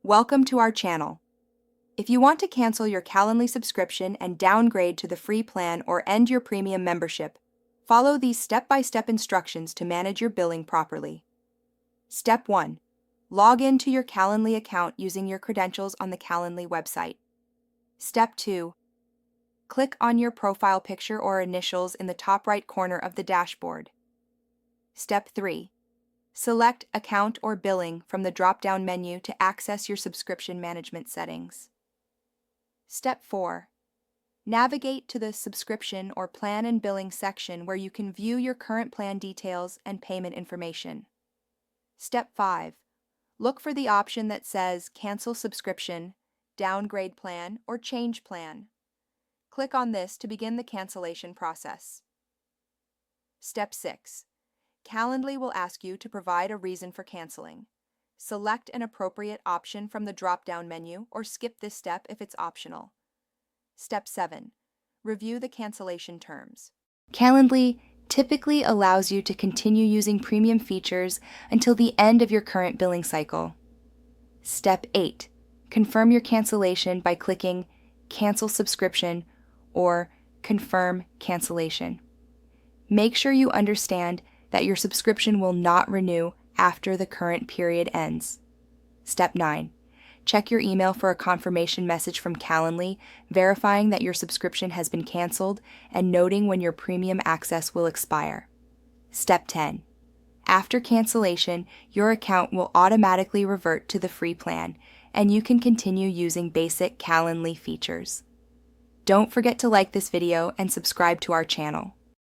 Welcome to our channel. If you want to cancel your Calendly subscription and downgrade to the free plan or end your premium membership, follow these step-by-step instructions to manage your billing properly. Step 1. Log in to your Calendly account using your credentials on the Calendly website. Step 2. Click on your profile picture or initials in the top right corner of the dashboard. Step 3. Select Account or Billing from the drop-down menu to access your subscription management settings. Step 4. Navigate to the Subscription or Plan and Billing section where you can view your current plan details and payment information. Step 5. Look for the option that says Cancel Subscription, Downgrade Plan, or Change Plan. Click on this to begin the cancellation process. Step 6. Calendly will ask you to provide a reason for canceling. Select an appropriate option from the drop-down menu or skip this step if it's optional. Step 7. Review the cancellation terms. Calendly typically allows you to continue using premium features until the end of your current billing cycle. Step 8. Confirm your cancellation by clicking Cancel Subscription or Confirm Cancellation. Make sure you understand that your subscription will not renew after the current period ends. Step 9. Check your email for a confirmation message from Calendly, verifying that your subscription has been canceled and noting when your premium access will expire. Step 10. After cancellation, your account will automatically revert to the free plan, and you can continue using basic Calendly features. Don't forget to like this video and subscribe to our channel.